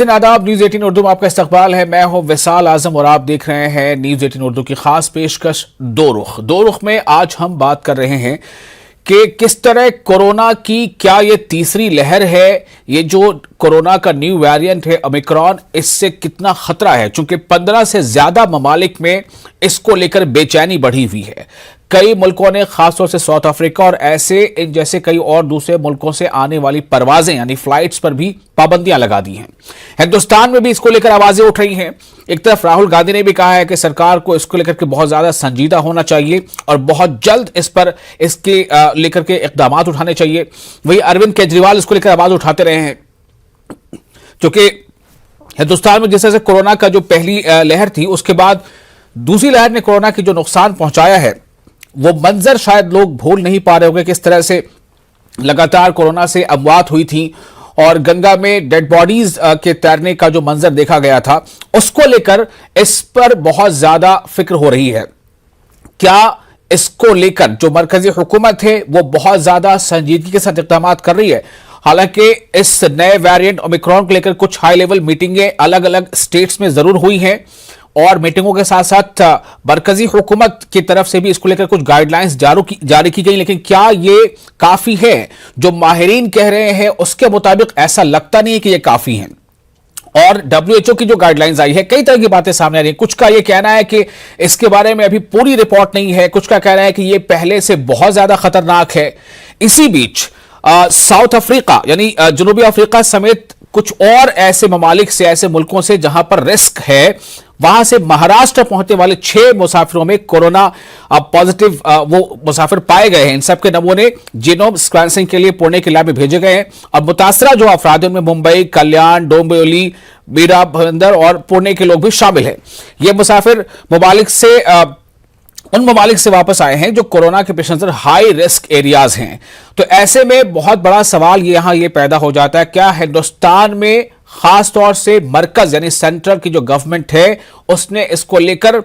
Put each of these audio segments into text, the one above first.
आदाब, न्यूज 18 उर्दू में आपका इस्तकबाल है। मैं हूं विसाल आजम और आप देख रहे हैं न्यूज 18 उर्दू की खास पेशकश दो रुख में आज हम बात कर रहे हैं कि किस तरह कोरोना की क्या ये तीसरी लहर है, ये जो कोरोना का न्यू वेरिएंट है ओमिक्रॉन, इससे कितना खतरा है। चूंकि 15 से ज्यादा ममालिक में इसको लेकर बेचैनी बढ़ी हुई है। कई मुल्कों ने खासतौर से साउथ अफ्रीका और ऐसे जैसे कई और दूसरे मुल्कों से आने वाली परवाजें यानी फ्लाइट्स पर भी पाबंदियां लगा दी हैं। हिंदुस्तान में भी इसको लेकर आवाजें उठ रही हैं। एक तरफ राहुल गांधी ने भी कहा है कि सरकार को इसको लेकर के बहुत ज्यादा संजीदा होना चाहिए और बहुत जल्द इस पर इसके लेकर के इकदाम उठाने चाहिए। वही अरविंद केजरीवाल इसको लेकर आवाज उठाते रहे हैं। क्योंकि हिंदुस्तान में जिस तरह से कोरोना का जो पहली लहर थी, उसके बाद दूसरी लहर ने कोरोना की जो नुकसान पहुंचाया है वो मंजर शायद लोग भूल नहीं पा रहे होंगे। किस तरह से लगातार कोरोना से अमवात हुई थी और गंगा में डेड बॉडीज के तैरने का जो मंजर देखा गया था, उसको लेकर इस पर बहुत ज्यादा फिक्र हो रही है। क्या इसको लेकर जो मरकजी हुकूमत है वो बहुत ज्यादा संजीदगी के साथ इक़दाम कर रही है? हालांकि इस नए वेरिएंट ओमिक्रॉन को लेकर कुछ हाई लेवल मीटिंगें अलग अलग स्टेट्स में जरूर हुई हैं और मीटिंगों के साथ साथ मरकजी हुकूमत की तरफ से भी इसको लेकर कुछ गाइडलाइंस जारी की गई, लेकिन क्या ये काफी है? जो माहिरीन कह रहे हैं उसके मुताबिक ऐसा लगता नहीं है कि ये काफी है। और WHO की जो गाइडलाइंस आई है, कई तरह की बातें सामने आ रही है। कुछ का ये कहना है कि इसके बारे में अभी पूरी रिपोर्ट नहीं है, कुछ का कहना है कि ये पहले से बहुत ज्यादा खतरनाक है। इसी बीच साउथ अफ्रीका यानी जनूबी अफ्रीका समेत कुछ और ऐसे ममालिक से, ऐसे मुल्कों से जहां पर रिस्क है, वहां से महाराष्ट्र पहुंचने वाले 6 मुसाफिरों में कोरोना पॉजिटिव वो मुसाफिर पाए गए हैं। इन सबके नमूने जीनोम सीक्वेंसिंग के लिए पुणे के लैब में भेजे गए हैं और मुतासरा जो अफराद उनमें मुंबई, कल्याण, डोंबिवली, मीरा भाईंदर और पुणे के लोग भी शामिल हैं। ये मुसाफिर उन ममालिक से वापस आए हैं जो कोरोना के पेश नजर हाई रिस्क एरियाज हैं। तो ऐसे में बहुत बड़ा सवाल यहां ये पैदा हो जाता है, क्या हिंदुस्तान में खास तौर से मरकज यानी सेंट्रल की जो गवर्नमेंट है उसने इसको लेकर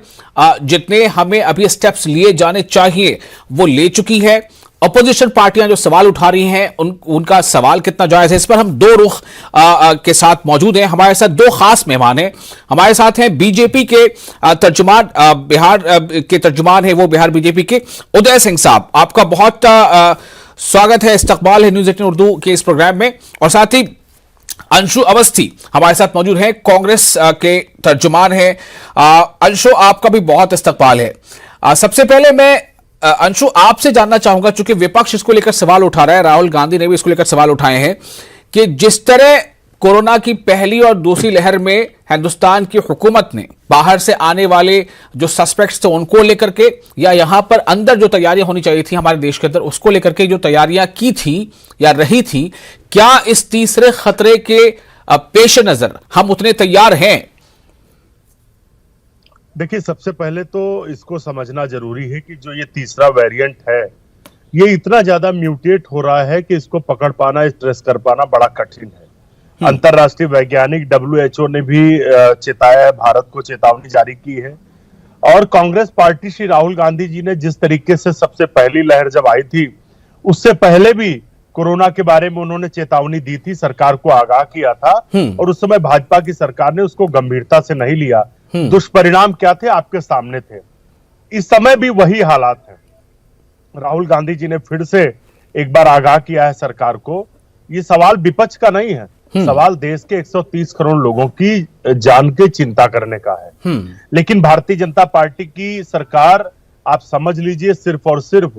जितने हमें अभी स्टेप्स लिए जाने चाहिए वो ले चुकी है? अपोजिशन पार्टियां जो सवाल उठा रही हैं उनका सवाल कितना जायज है? इस पर हम दो रुख के साथ मौजूद हैं। हमारे साथ 2 खास मेहमान हैं। हमारे साथ हैं बीजेपी के तर्जुमान, बिहार के तर्जुमान है वो बिहार बीजेपी के उदय सिंह साहब। आपका बहुत स्वागत है, इस्तकबाल है न्यूज 18 उर्दू के इस प्रोग्राम में। और साथ ही अंशु अवस्थी हमारे साथ मौजूद हैं, कांग्रेस के तर्जुमान हैं। अंशु, आपका भी बहुत इस्तकबाल है। सबसे पहले मैं अंशु आपसे जानना चाहूंगा, चूंकि विपक्ष इसको लेकर सवाल उठा रहा है, राहुल गांधी ने भी इसको लेकर सवाल उठाए हैं कि जिस तरह कोरोना की पहली और दूसरी लहर में हिंदुस्तान की हुकूमत ने बाहर से आने वाले जो सस्पेक्ट्स थे उनको लेकर के, या यहां पर अंदर जो तैयारियां होनी चाहिए थी हमारे देश के अंदर उसको लेकर के जो तैयारियां की थी या रही थी, क्या इस तीसरे खतरे के पेश नजर हम उतने तैयार हैं? देखिए, सबसे पहले तो इसको समझना जरूरी है कि जो ये तीसरा वेरिएंट है ये इतना ज्यादा म्यूटेट हो रहा है कि इसको पकड़ पाना, ट्रेस कर पाना बड़ा कठिन है। अंतरराष्ट्रीय वैज्ञानिक WHO ने भी चेताया है, भारत को चेतावनी जारी की है। और कांग्रेस पार्टी श्री राहुल गांधी जी ने जिस तरीके से सबसे पहली लहर जब आई थी उससे पहले भी कोरोना के बारे में उन्होंने चेतावनी दी थी, सरकार को आगाह किया था और उस समय भाजपा की सरकार ने उसको गंभीरता से नहीं लिया। दुष्परिणाम क्या थे आपके सामने थे। इस समय भी वही हालात है। राहुल गांधी जी ने फिर से एक बार आगाह किया है सरकार को। ये सवाल विपक्ष का नहीं है, सवाल देश के 130 करोड़ लोगों की जान की चिंता करने का है। लेकिन भारतीय जनता पार्टी की सरकार, आप समझ लीजिए, सिर्फ और सिर्फ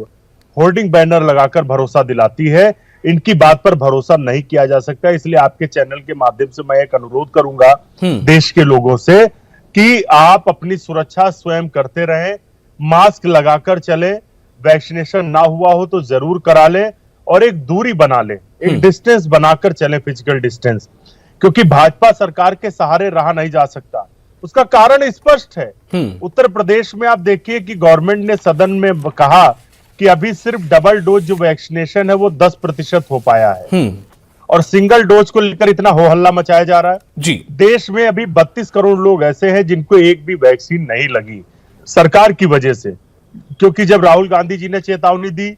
होर्डिंग बैनर लगाकर भरोसा दिलाती है। इनकी बात पर भरोसा नहीं किया जा सकता। इसलिए आपके चैनल के माध्यम से मैं एक अनुरोध करूंगा देश के लोगों से कि आप अपनी सुरक्षा स्वयं करते रहें, मास्क लगाकर चलें, वैक्सीनेशन ना हुआ हो तो जरूर करा लें और एक दूरी बना लें, एक डिस्टेंस बनाकर चलें, फिजिकल डिस्टेंस। क्योंकि भाजपा सरकार के सहारे रहा नहीं जा सकता। उसका कारण स्पष्ट है। उत्तर प्रदेश में आप देखिए कि गवर्नमेंट ने सदन में कहा कि अभी सिर्फ डबल डोज जो वैक्सीनेशन है वो 10% हो पाया है और सिंगल डोज को लेकर इतना हो हल्ला मचाया जा रहा है। जी, देश में अभी 32 करोड़ लोग ऐसे हैं जिनको एक भी वैक्सीन नहीं लगी सरकार की वजह से। क्योंकि जब राहुल गांधी जी ने चेतावनी दी,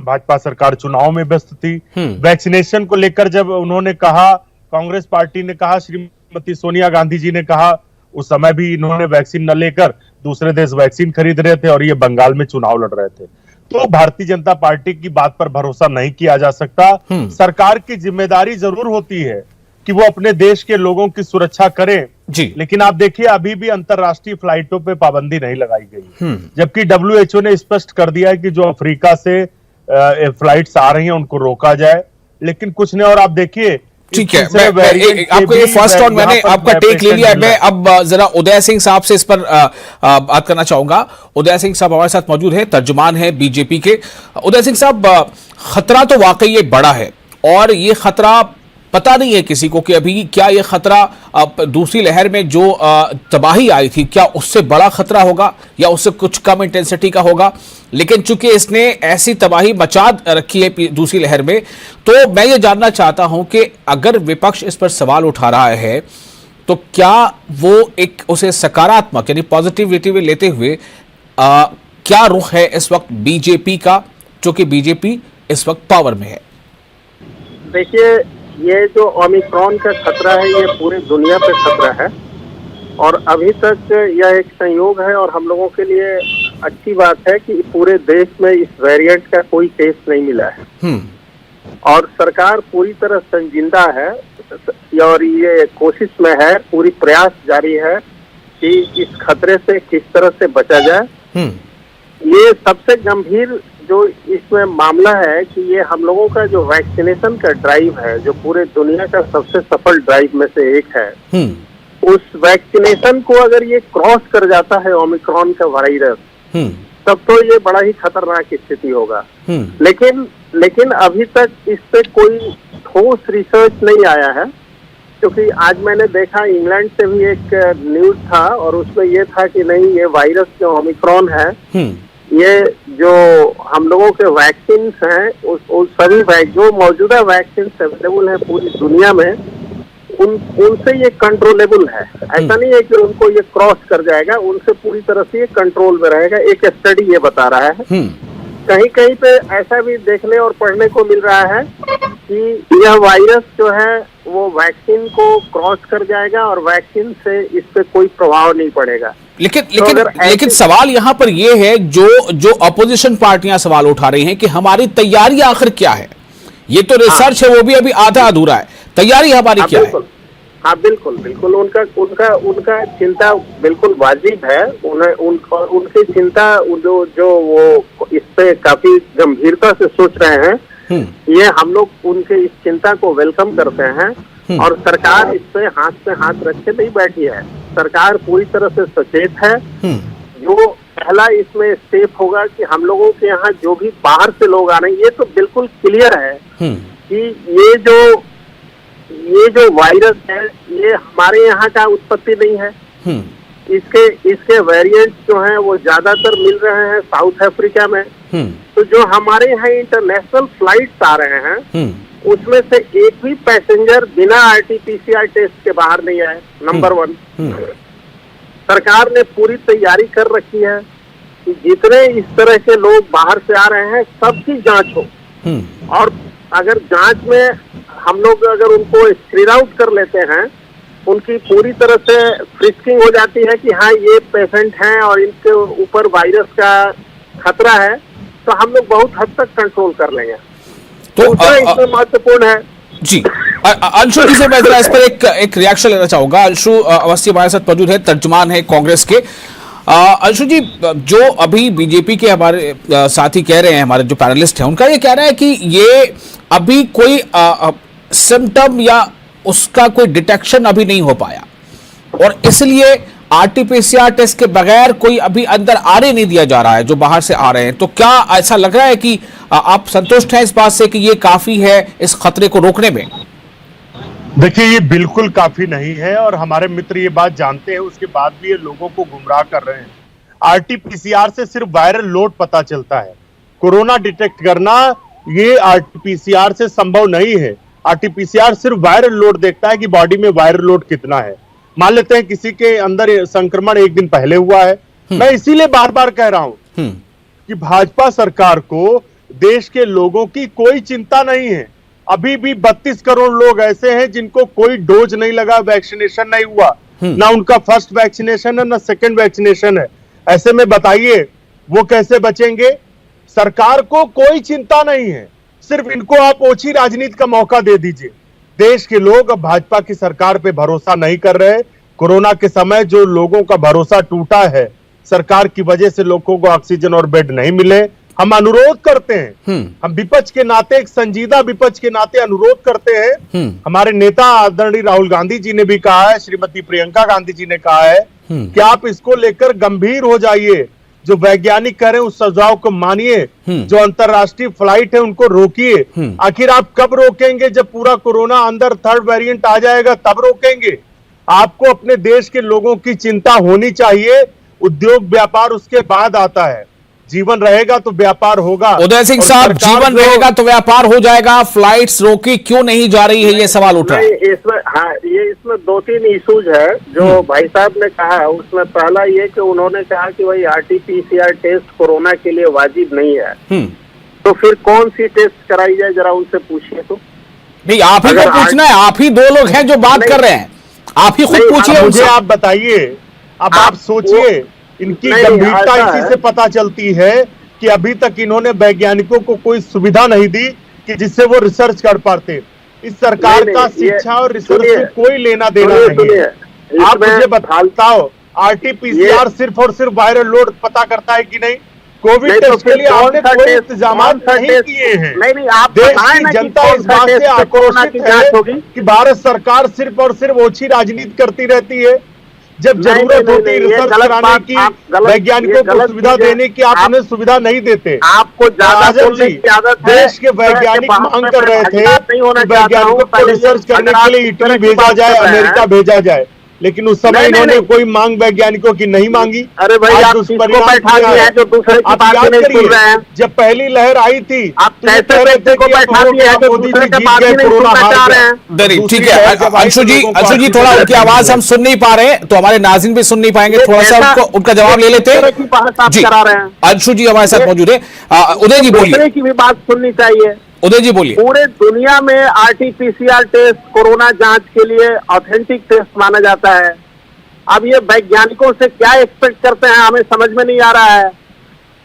भाजपा सरकार चुनाव में व्यस्त थी। वैक्सीनेशन को लेकर जब उन्होंने कहा, कांग्रेस पार्टी ने कहा, श्रीमती सोनिया गांधी जी ने कहा, उस समय भी इन्होंने वैक्सीन न लेकर दूसरे देश वैक्सीन खरीद रहे थे और ये बंगाल में चुनाव लड़ रहे थे। तो भारतीय जनता पार्टी की बात पर भरोसा नहीं किया जा सकता। सरकार की जिम्मेदारी जरूर होती है कि वो अपने देश के लोगों की सुरक्षा करें जी, लेकिन आप देखिए अभी भी अंतरराष्ट्रीय फ्लाइटों पे पाबंदी नहीं लगाई गई, जबकि WHO ने स्पष्ट कर दिया है कि जो अफ्रीका से फ्लाइट्स आ रही हैं उनको रोका जाए, लेकिन कुछ नहीं। और आप देखिए, ठीक है, मैं आपको ये फर्स्ट राउंड मैंने आपका टेक ले लिया है। मैं अब जरा उदय सिंह साहब से इस पर बात करना चाहूंगा। उदय सिंह साहब हमारे साथ मौजूद हैं, तर्जुमान है बीजेपी के। उदय सिंह साहब, खतरा तो वाकई ये बड़ा है और ये खतरा पता नहीं है किसी को कि अभी क्या ये खतरा दूसरी लहर में जो तबाही आई थी क्या उससे बड़ा खतरा होगा या उससे कुछ कम इंटेंसिटी का होगा, लेकिन चूंकि इसने ऐसी तबाही मचा रखी है दूसरी लहर में, तो मैं ये जानना चाहता हूं कि अगर विपक्ष इस पर सवाल उठा रहा है तो क्या वो एक उसे सकारात्मक यानी पॉजिटिविटी में लेते हुए क्या रुख है इस वक्त बीजेपी का, चूंकि बीजेपी इस वक्त पावर में है? देखिए, ये जो ओमिक्रॉन का खतरा है ये पूरी दुनिया पे खतरा है और अभी तक यह एक संयोग है और हम लोगों के लिए अच्छी बात है कि पूरे देश में इस वेरिएंट का कोई केस नहीं मिला है और सरकार पूरी तरह संजिदा है और ये कोशिश में है, पूरी प्रयास जारी है कि इस खतरे से किस तरह से बचा जाए। ये सबसे गंभीर जो इसमें मामला है कि ये हम लोगों का जो वैक्सीनेशन का ड्राइव है, जो पूरे दुनिया का सबसे सफल ड्राइव में से एक है, उस वैक्सीनेशन को अगर ये क्रॉस कर जाता है ओमिक्रॉन का वायरस, तब तो ये बड़ा ही खतरनाक स्थिति होगा। लेकिन अभी तक इस पे कोई ठोस रिसर्च नहीं आया है, क्योंकि आज मैंने देखा इंग्लैंड से भी एक न्यूज था और उसमें ये था कि नहीं, ये वायरस जो ओमिक्रॉन है, ये जो हम लोगों के वैक्सीन हैं उस सभी जो मौजूदा वैक्सीन अवेलेबल है पूरी दुनिया में, उनसे ये कंट्रोलेबल है। ऐसा नहीं है कि उनको ये क्रॉस कर जाएगा, उनसे पूरी तरह से ये कंट्रोल में रहेगा। एक स्टडी ये बता रहा है। कहीं कहीं पे ऐसा भी देखने और पढ़ने को मिल रहा है कि यह वायरस जो है वो वैक्सीन को क्रॉस कर जाएगा और वैक्सीन से इस पे कोई प्रभाव नहीं पड़ेगा। लेकिन सवाल यहाँ पर यह है, जो अपोजिशन पार्टियां सवाल उठा रही हैं कि हमारी तैयारी आखिर क्या है। ये तो रिसर्च है, वो भी अभी आधा अधूरा है, तैयारी हमारी क्या है? हाँ बिल्कुल उनका चिंता बिल्कुल वाजिब है। उनकी चिंता जो वो इस पे काफी गंभीरता से सोच रहे हैं, ये हम लोग उनके इस चिंता को वेलकम करते हैं और सरकार इस पे हाथ रख के नहीं बैठी है। सरकार पूरी तरह से सचेत है। जो पहला इसमें स्टेप होगा कि हम लोगों के यहाँ जो भी बाहर से लोग आ रहे हैं, ये तो बिल्कुल क्लियर है कि ये जो वायरस है ये हमारे यहाँ का उत्पत्ति नहीं है। इसके वेरिएंट जो हैं वो ज्यादातर मिल रहे हैं साउथ अफ्रीका में। तो जो हमारे यहाँ इंटरनेशनल फ्लाइट्स आ रहे हैं उसमें से एक भी पैसेंजर बिना RT-PCR टेस्ट के बाहर नहीं आए। नंबर 1, सरकार ने पूरी तैयारी कर रखी है कि जितने इस तरह के लोग बाहर से आ रहे हैं सबकी जांच हो और अगर जांच में हम लोग अगर उनको स्क्रीन आउट कर लेते हैं, उनकी पूरी तरह से फ्रिस्किंग हो जाती है कि हाँ ये पेशेंट हैं और इनके ऊपर वायरस का खतरा है, तो हम लोग बहुत हद तक कंट्रोल कर लेंगे। तो इसमें महत्वपूर्ण है जी। अंशु जी से मैं जरा इस पर एक रिएक्शन लेना चाहूंगा। अंशु अवस्थी हमारे साथ मौजूद है, तर्जुमान है कांग्रेस के। अंशु जी, जो अभी बीजेपी के हमारे साथी कह रहे हैं, हमारे जो पैनलिस्ट हैं, उनका ये कहना है कि ये अभी कोई सिम्टम या उसका कोई डिटेक्शन अभी नहीं हो पाया और इसलिए RT-PCR टेस्ट के बगैर कोई अभी अंदर आने नहीं दिया जा रहा है जो बाहर से आ रहे हैं। तो क्या ऐसा लग रहा है कि आप संतुष्ट हैं इस बात से कि ये काफी है इस खतरे को रोकने में? देखिए, ये बिल्कुल काफी नहीं है और हमारे मित्र ये बात जानते हैं, उसके बाद भी ये लोगों को गुमराह कर रहे हैं। RT-PCR से सिर्फ वायरल लोड पता चलता है, कोरोना डिटेक्ट करना ये RT-PCR से संभव नहीं है। RT-PCR सिर्फ वायरल लोड देखता है कि बॉडी में वायरल लोड कितना है। मान लेते हैं किसी के अंदर संक्रमण एक दिन पहले हुआ है। मैं इसीलिए बार बार कह रहा हूं कि भाजपा सरकार को देश के लोगों की कोई चिंता नहीं है। अभी भी 32 करोड़ लोग ऐसे हैं जिनको कोई डोज नहीं लगा, वैक्सीनेशन नहीं हुआ, ना उनका फर्स्ट वैक्सीनेशन है ना सेकंड वैक्सीनेशन है। ऐसे में बताइए वो कैसे बचेंगे? सरकार को कोई चिंता नहीं है, सिर्फ इनको आप ओछी राजनीति का मौका दे दीजिए। देश के लोग अब भाजपा की सरकार पे भरोसा नहीं कर रहे। कोरोना के समय जो लोगों का भरोसा टूटा है, सरकार की वजह से लोगों को ऑक्सीजन और बेड नहीं मिले। हम अनुरोध करते हैं, हम विपक्ष के नाते, एक संजीदा विपक्ष के नाते अनुरोध करते हैं। हमारे नेता आदरणीय राहुल गांधी जी ने भी कहा है, श्रीमती प्रियंका गांधी जी ने कहा है कि आप इसको लेकर गंभीर हो जाइए। जो वैज्ञानिक कह रहे हैं उस सुझाव को मानिए, जो अंतरराष्ट्रीय फ्लाइट है उनको रोकिए। आखिर आप कब रोकेंगे? जब पूरा कोरोना अंदर थर्ड वेरिएंट आ जाएगा तब रोकेंगे। आपको अपने देश के लोगों की चिंता होनी चाहिए। उद्योग व्यापार उसके बाद आता है, जीवन रहेगा तो व्यापार होगा। उदय सिंह साहब, जीवन रहेगा तो व्यापार हो जाएगा, फ्लाइट्स रोकी क्यों नहीं जा रही है, ये सवाल उठ रहा है। इसमें हाँ, ये इसमें 2-3 इश्यूज है जो भाई साहब ने कहा है। उसमें पहला ये कि उन्होंने कहा कि भाई RT-PCR टेस्ट कोरोना के लिए वाजिब नहीं है। तो फिर कौन सी टेस्ट कराई जाए, जरा उनसे पूछिए। तो नहीं, आप ही को पूछना है, आप ही 2 लोग हैं जो बात कर रहे हैं, आप ही खुद पूछिए। मुझे आप बताइए, अब आप सोचिए, इनकी गंभीरता इसी से पता चलती है कि अभी तक इन्होंने वैज्ञानिकों को कोई सुविधा नहीं दी कि जिससे वो रिसर्च कर पाते। इस सरकार का शिक्षा और रिसर्च से कोई लेना देना नहीं है। आप मुझे बताओ, RT-PCR सिर्फ और सिर्फ वायरल लोड पता करता है कि नहीं? कोविड टेस्ट के लिए आपने कोई इंतजाम नहीं किए हैं। देश की जनता इस बात से आक्रोशित है कि भारत सरकार सिर्फ और सिर्फ ओछी राजनीति करती रहती है। जब जरूरत होती है रिसर्च कराने की, वैज्ञानिकों को सुविधा देने की, आप उन्हें सुविधा नहीं देते। आपको आजम जी, देश के वैज्ञानिक मांग कर रहे थे कि वैज्ञानिकों को रिसर्च करने के लिए इटली भेजा जाए, अमेरिका भेजा जाए, लेकिन उस समय इन्होंने कोई मांग वैज्ञानिकों की नहीं मांगी। अरे भाई, आप किसको बैठा दिए हैं जो दूसरे की बात नहीं सुन रहे हैं? जब पहली लहर आई थी, आप कैसे व्यक्ति को बैठा दिए हैं जो दूसरे की बात नहीं सुनना चाह रहे हैं? ठीक है अंशु जी, थोड़ा उनकी आवाज हम सुन नहीं पा रहे हैं, तो हमारे नाज़रीन भी सुन नहीं पाएंगे। थोड़ा सा उनका जवाब ले लेते हैं जी। अंशु जी हमारे साथ मौजूद है। उदय जी बोलिए। दूसरे की भी बात सुननी चाहिए। उदय जी बोलिए। पूरे दुनिया में RT-PCR टेस्ट कोरोना जांच के लिए ऑथेंटिक टेस्ट माना जाता है। अब ये वैज्ञानिकों से क्या एक्सपेक्ट करते हैं, हमें समझ में नहीं आ रहा है।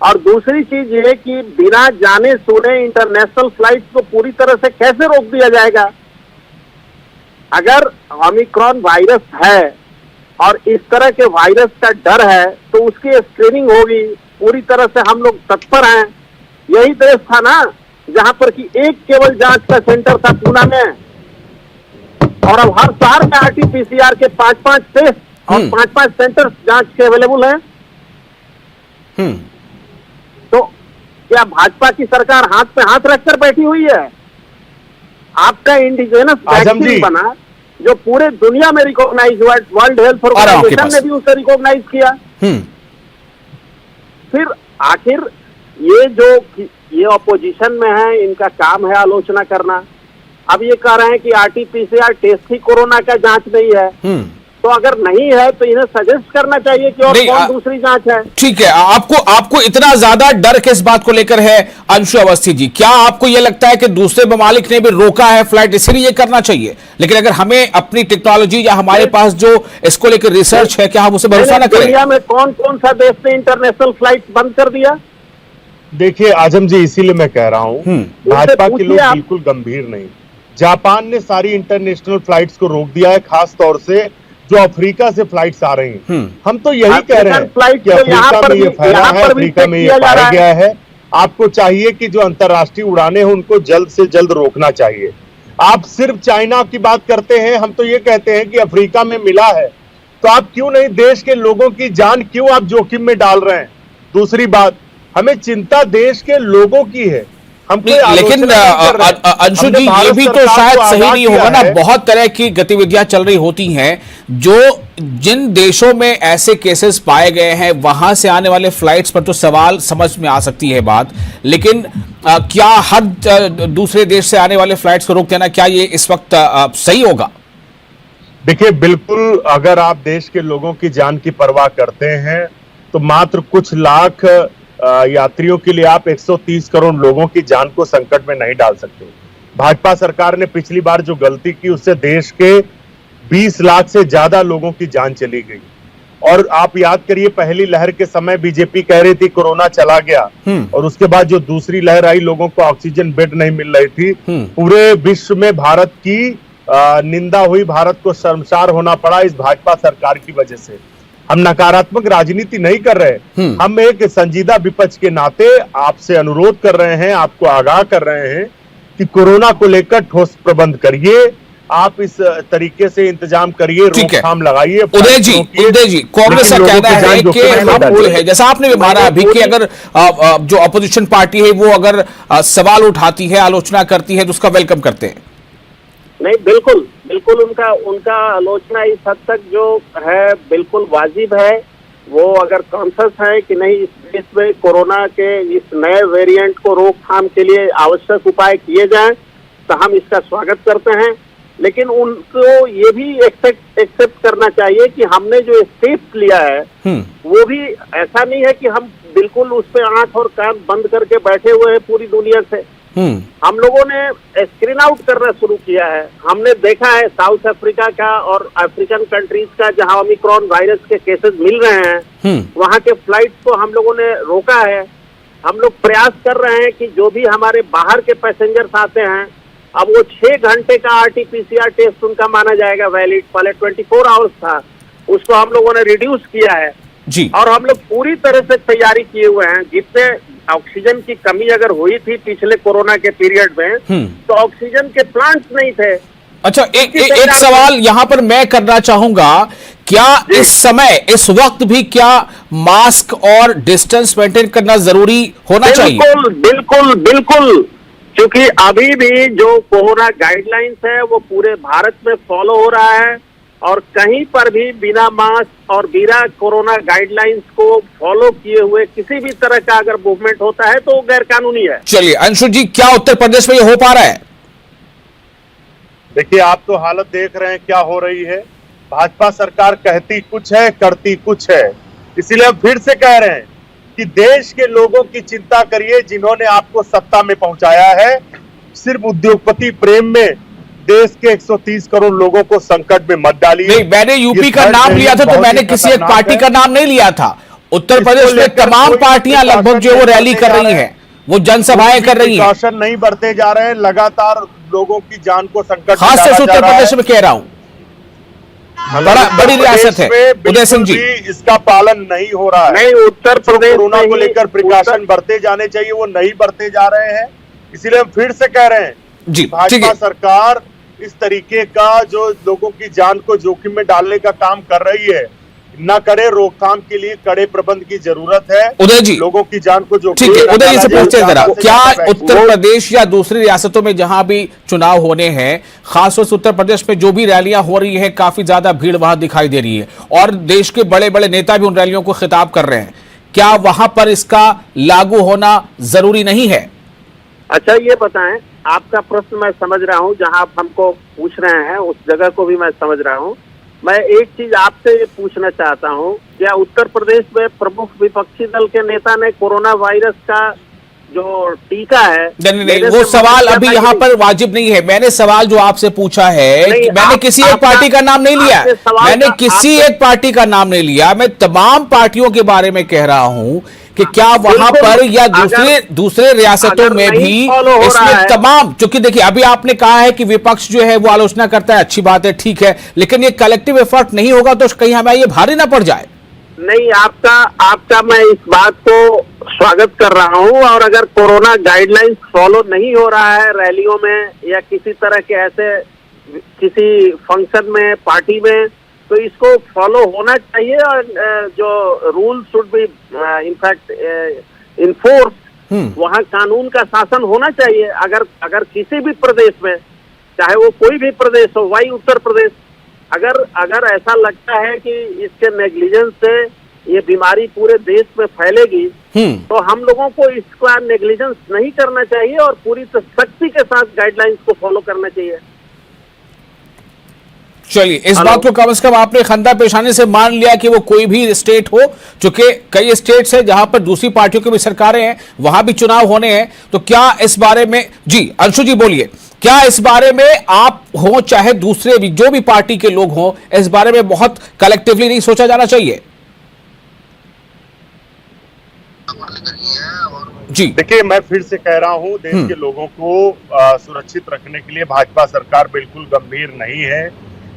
और दूसरी चीज ये कि बिना जाने सुने इंटरनेशनल फ्लाइट को पूरी तरह से कैसे रोक दिया जाएगा? अगर ओमिक्रॉन वायरस है और इस तरह के वायरस का डर है तो उसकी स्क्रीनिंग होगी। पूरी तरह से हम लोग तत्पर हैं। यही देश था ना जहां पर कि एक केवल जांच का सेंटर था पूना में, और अब हर शहर में RT-PCR के 5-5 टेस्ट और 5-5 सेंटर जांच के अवेलेबल हैं। तो क्या भाजपा की सरकार हाथ पे हाथ रखकर बैठी हुई है? आपका इंडिजिनस वैक्सीन बना जो पूरे दुनिया में रिकॉग्नाइज हुआ, वर्ल्ड हेल्थ ऑर्गेनाइजेशन ने भी उसे रिकॉग्नाइज किया। फिर आखिर ये ऑपोजिशन में है, इनका काम है आलोचना करना। अब ये कह रहे हैं कि RT-PCR टेस्ट ही कोरोना का जांच नहीं है। तो अगर नहीं है तो इन्हें सजेस्ट करना चाहिए कि और कौन दूसरी जांच है। ठीक है, आपको इतना ज्यादा डर किस बात को लेकर है अंशु अवस्थी जी? क्या आपको यह लगता है कि दूसरे ममालिक ने भी रोका है फ्लाइट, इसलिए ये करना चाहिए? लेकिन अगर हमें अपनी टेक्नोलॉजी या हमारे पास जो इसको लेकर रिसर्च है, क्या हम उसे भरोसा न करें? दुनिया में कौन कौन सा देश ने इंटरनेशनल फ्लाइट बंद कर दिया? देखिए आजम जी, इसीलिए मैं कह रहा हूं भाजपा के लोग बिल्कुल गंभीर नहीं। जापान ने सारी इंटरनेशनल फ्लाइट्स को रोक दिया है, खास तौर से जो अफ्रीका से फ्लाइट्स आ रही हैं। हम तो यही कह रहे हैं कि अफ्रीका में ये फैला है, अफ्रीका में ये पाया गया है। आपको चाहिए कि जो अंतरराष्ट्रीय उड़ानें हैं उनको जल्द से जल्द रोकना चाहिए। आप सिर्फ चाइना की बात करते हैं, हम तो ये कहते हैं कि अफ्रीका में मिला है, तो आप क्यों नहीं देश के लोगों की जान क्यों आप जोखिम में डाल रहे हैं? दूसरी बात, हमें चिंता देश के लोगों की है। लेकिन अंशु जी, ये भी तो शायद सही नहीं होगा ना। बहुत तरह की गतिविधियां चल रही होती हैं, जो जिन देशों में ऐसे केसेस पाए गए हैं वहां से आने वाले फ्लाइट्स पर तो सवाल समझ में आ सकती है बात, लेकिन क्या हर दूसरे देश से आने वाले फ्लाइट्स को रोक देना, क्या ये इस वक्त सही होगा? देखिए, बिल्कुल अगर आप देश के लोगों की जान की परवाह करते हैं तो मात्र कुछ लाख यात्रियों के लिए आप 130 करोड़ लोगों की जान को संकट में नहीं डाल सकते। भाजपा सरकार ने पिछली बार जो गलती की उससे देश के 20 लाख से ज्यादा लोगों की जान चली गई। और आप याद करिए पहली लहर के समय बीजेपी कह रही थी कोरोना चला गया, और उसके बाद जो दूसरी लहर आई लोगों को ऑक्सीजन बेड नहीं मिल रही थी। पूरे विश्व में भारत की निंदा हुई, भारत को शर्मसार होना पड़ा इस भाजपा सरकार की वजह से। हम नकारात्मक राजनीति नहीं कर रहे, हम एक संजीदा विपक्ष के नाते आपसे अनुरोध कर रहे हैं, आपको आगाह कर रहे हैं कि कोरोना को लेकर ठोस प्रबंध करिए, आप इस तरीके से इंतजाम करिए, रोकथाम लगाइए। उदय जी कांग्रेस का कहना है कि हम जो है, जैसा आपने भी माना अभी कि अगर जो अपोजिशन पार्टी है वो अगर सवाल उठाती है, आलोचना करती है तो उसका वेलकम करते हैं। नहीं, बिल्कुल बिल्कुल उनका आलोचना इस हद तक जो है बिल्कुल वाजिब है। वो अगर कॉन्शियस है कि नहीं इस देश में कोरोना के इस नए वेरिएंट को रोकथाम के लिए आवश्यक उपाय किए जाएं तो हम इसका स्वागत करते हैं। लेकिन उनको ये भी एक्सेप्ट करना चाहिए कि हमने जो स्टेप्स लिया है वो भी ऐसा नहीं है कि हम बिल्कुल उस पर आंख और कान बंद करके बैठे हुए हैं पूरी दुनिया से। हम लोगों ने स्क्रीन आउट करना शुरू किया है। हमने देखा है साउथ अफ्रीका का और अफ्रीकन कंट्रीज का जहां ओमिक्रॉन वायरस के केसेस मिल रहे हैं, वहां के फ्लाइट्स को हम लोगों ने रोका है। हम लोग प्रयास कर रहे हैं कि जो भी हमारे बाहर के पैसेंजर्स आते हैं, अब वो 6 घंटे का RT-PCR टेस्ट उनका माना जाएगा वैलिड, पहले 24 आवर्स था, उसको हम लोगों ने रिड्यूस किया है जी। और हम लोग पूरी तरह से तैयारी किए हुए हैं। जितने ऑक्सीजन की कमी अगर हुई थी पिछले कोरोना के पीरियड में, तो ऑक्सीजन के प्लांट्स नहीं थे। अच्छा, एक सवाल यहां पर मैं करना चाहूंगा, क्या इस समय इस वक्त भी क्या मास्क और डिस्टेंस मेंटेन करना जरूरी होना चाहिए? बिल्कुल बिल्कुल बिल्कुल, क्योंकि अभी भी जो कोरोना गाइडलाइंस है वो पूरे भारत में फॉलो हो रहा है, और कहीं पर भी बिना मास्क और बिना कोरोना गाइडलाइंस को फॉलो किए हुए किसी भी तरह का अगर मूवमेंट होता है तो वो गैर कानूनी है। चलिए अंशु जी, क्या उत्तर प्रदेश में ये हो पा रहा है? देखिए, आप तो हालत देख रहे हैं क्या हो रही है। भाजपा सरकार कहती कुछ है, करती कुछ है। इसीलिए हम फिर से कह रहे हैं कि देश के लोगों की चिंता करिए जिन्होंने आपको सत्ता में पहुंचाया है। सिर्फ उद्योगपति प्रेम में देश के 130 करोड़ लोगों को संकट में मत डालिए। नहीं, मैंने यूपी का नाम लिया था तो मैंने किसी एक पार्टी का नाम नहीं लिया था। उत्तर प्रदेश में तमाम पार्टियां लगभग जो वो रैली कर रही हैं, वो जनसभाएं कर रही हैं, प्रिकॉशन नहीं बरते जा रहे हैं, लगातार लोगों की जान को संकट खासतौर से उत्तर प्रदेश में कह रहा हूं। बड़ी रियासत है उदय सिंह जी, इसका पालन नहीं हो रहा है। नहीं, उत्तर प्रदेश कोरोना को लेकर प्रिकॉशन बरते जाने चाहिए, वो नहीं बरते जा रहे हैं। इसीलिए हम फिर से कह रहे हैं जी, भाजपा सरकार इस तरीके का जो लोगों की जान को जोखिम में डालने का काम कर रही है, न करे। रोकथाम के लिए कड़े प्रबंध की जरूरत है। उदय जी, लोगों की जान को जोखिम ठीक है, में उदय जी से पूछते हैं जरा, क्या उत्तर वो प्रदेश या दूसरी रियासतों में जहां भी चुनाव होने हैं, खासतौर से उत्तर प्रदेश में जो भी रैलियां हो रही है, काफी ज्यादा भीड़ वहां दिखाई दे रही है और देश के बड़े बड़े नेता भी उन रैलियों को खिताब कर रहे हैं, क्या वहां पर इसका लागू होना जरूरी नहीं है? अच्छा, ये बताएं, आपका प्रश्न मैं समझ रहा हूं, जहां आप हमको पूछ रहे हैं उस जगह को भी मैं समझ रहा हूं। मैं एक चीज आपसे ये पूछना चाहता हूं, क्या उत्तर प्रदेश में प्रमुख विपक्षी दल के नेता ने कोरोना वायरस का जो टीका है, नहीं, वो सवाल अभी यहाँ पर वाजिब नहीं है। मैंने सवाल जो आपसे पूछा है, मैंने किसी एक पार्टी का नाम नहीं लिया, मैंने किसी एक पार्टी का नाम नहीं लिया, मैं तमाम पार्टियों के बारे में कह रहा हूं कि क्या वहां पर या दूसरे रियासतों में भी इसमें तमाम, क्योंकि देखिए अभी आपने कहा है कि विपक्ष जो है वो आलोचना करता है, अच्छी बात है, ठीक है, लेकिन ये कलेक्टिव एफर्ट नहीं होगा तो कहीं हमें ये भारी ना पड़ जाए। नहीं, आपका मैं इस बात को स्वागत कर रहा हूं, और अगर कोरोना गाइडलाइंस फॉलो नहीं हो रहा है रैलियों में या किसी तरह के ऐसे किसी फंक्शन में, पार्टी में, तो इसको फॉलो होना चाहिए और जो rule should be in fact enforce, वहाँ कानून का शासन होना चाहिए। अगर किसी भी प्रदेश में, चाहे वो कोई भी प्रदेश हो, वही उत्तर प्रदेश, अगर ऐसा लगता है कि इसके नेग्लिजेंस से ये बीमारी पूरे देश में फैलेगी, तो हम लोगों को इसका नेग्लिजेंस नहीं करना चाहिए और पूरी सख्ती के साथ गाइडलाइंस को फॉलो करना चाहिए। चलिए, इस बात को कम से कम आपने खंदा पेशानी से मान लिया कि वो कोई भी स्टेट हो, चूंकि कई स्टेट्स हैं जहां पर दूसरी पार्टियों की भी सरकारें हैं, वहां भी चुनाव होने हैं, तो क्या इस बारे में, जी अंशु जी बोलिए, क्या इस बारे में आप हो चाहे दूसरे भी जो भी पार्टी के लोग हों, इस बारे में बहुत कलेक्टिवली नहीं सोचा जाना चाहिए? जी देखिए, मैं फिर से कह रहा हूं, देश के लोगों को सुरक्षित रखने के लिए भाजपा सरकार बिल्कुल गंभीर नहीं है।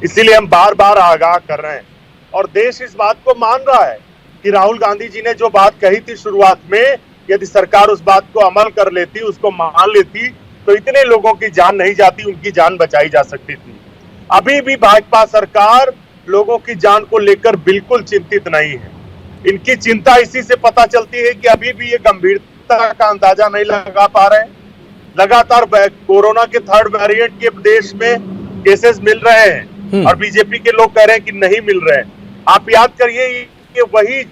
इसीलिए हम बार बार आगाह कर रहे हैं और देश इस बात को मान रहा है कि राहुल गांधी जी ने जो बात कही थी शुरुआत में, यदि सरकार उस बात को अमल कर लेती, उसको मान लेती, तो इतने लोगों की जान नहीं जाती, उनकी जान बचाई जा सकती थी। अभी भी भाजपा सरकार लोगों की जान को लेकर बिल्कुल चिंतित नहीं है। इनकी चिंता इसी से पता चलती है कि अभी भी ये गंभीरता का अंदाजा नहीं लगा पा रहे हैं। लगातार कोरोना के थर्ड वेरिएंट के देश में केसेस मिल रहे हैं और बीजेपी के लोग कह रहे हैं कि नहीं मिल रहे हैं। आप याद करिए, ये वही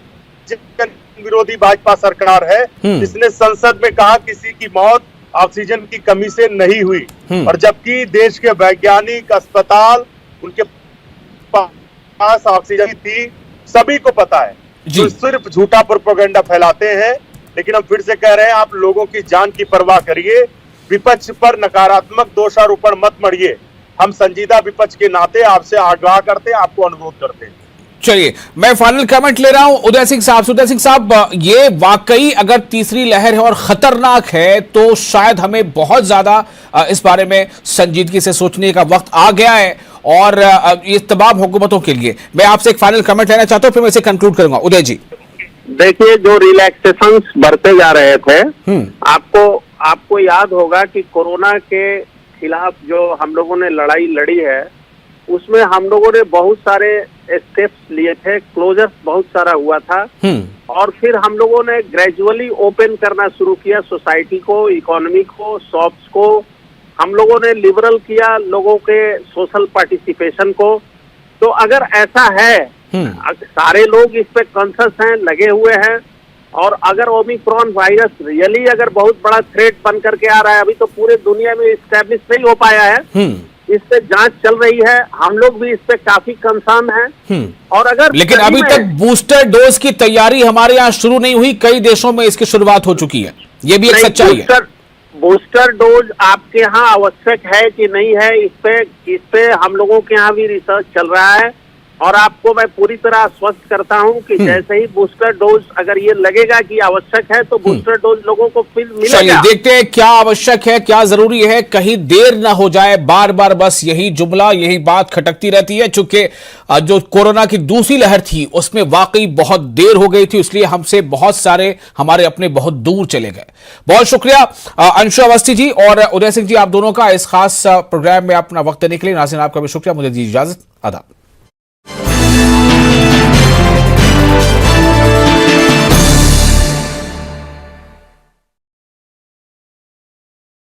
जन विरोधी भाजपा सरकार है जिसने संसद में कहा किसी की मौत ऑक्सीजन की कमी से नहीं हुई, और जबकि देश के वैज्ञानिक, अस्पताल, उनके पास ऑक्सीजन थी, सभी को पता है। तो सिर्फ झूठा प्रोपेगेंडा फैलाते हैं। लेकिन हम फिर से कह रहे हैं, आप लोगों की जान की परवाह करिए, विपक्ष पर नकारात्मक दोषारोपण मत मढ़िए। हम संजीदा विपक्ष के नाते आपसे आगाह करते हैं, आपको अनुरोध करते हैं। चलिए, मैं फाइनल कमेंट ले रहा हूं उदय सिंह साहब। उदय सिंह साहब, ये वाकई अगर तीसरी लहर है और खतरनाक है तो शायद हमें बहुत ज्यादा इस बारे में संजीदगी से सोचने का वक्त आ गया है, और ये तमाम हुकूमतों के लिए। मैं आपसे एक फाइनल कमेंट लेना चाहता हूं, फिर मैं इसे कंक्लूड करूंगा। उदय जी, देखिए, जो रिलैक्सेशंस बढ़ते जा रहे थे, आपको याद होगा कि कोरोना के खिलाफ जो हम लोगों ने लड़ाई लड़ी है, उसमें हम लोगों ने बहुत सारे स्टेप्स लिए थे, क्लोजर्स बहुत सारा हुआ था, और फिर हम लोगों ने ग्रेजुअली ओपन करना शुरू किया सोसाइटी को, इकोनॉमी को, शॉप्स को। हम लोगों ने लिबरल किया लोगों के सोशल पार्टिसिपेशन को। तो अगर ऐसा है, सारे लोग इस पे कॉन्शियस हैं, लगे हुए हैं, और अगर ओमिक्रॉन वायरस रियली अगर बहुत बड़ा थ्रेट बन करके आ रहा है, अभी तो पूरे दुनिया में एस्टैब्लिश नहीं हो पाया है, इस पे जांच चल रही है, हम लोग भी इस पे काफी कंसर्न हैं। और अगर लेकिन अभी तक बूस्टर डोज की तैयारी हमारे यहाँ शुरू नहीं हुई, कई देशों में इसकी शुरुआत हो चुकी है, ये भी एक सच्चाई है। बूस्टर डोज आपके यहाँ आवश्यक है कि नहीं है, इस पे हम लोगों के यहाँ भी रिसर्च चल रहा है, और आपको मैं पूरी तरह आश्वस्त करता हूं कि जैसे ही बूस्टर डोज अगर ये लगेगा कि आवश्यक है, तो बूस्टर डोज लोगों को फिर मिलेगा। देखते हैं क्या आवश्यक है, क्या जरूरी है, कहीं देर ना हो जाए। बार बार बस यही जुमला, यही बात खटकती रहती है। चूंकि जो कोरोना की दूसरी लहर थी उसमें वाकई बहुत देर हो गई थी, इसलिए हमसे बहुत सारे हमारे अपने बहुत दूर चले गए। बहुत शुक्रिया अंशु अवस्थी जी और उदय सिंह जी, आप दोनों का इस खास प्रोग्राम में अपना वक्त देने के लिए। नाज़रीन, आपका भी शुक्रिया। मुझे दी इजाजत, आदाब।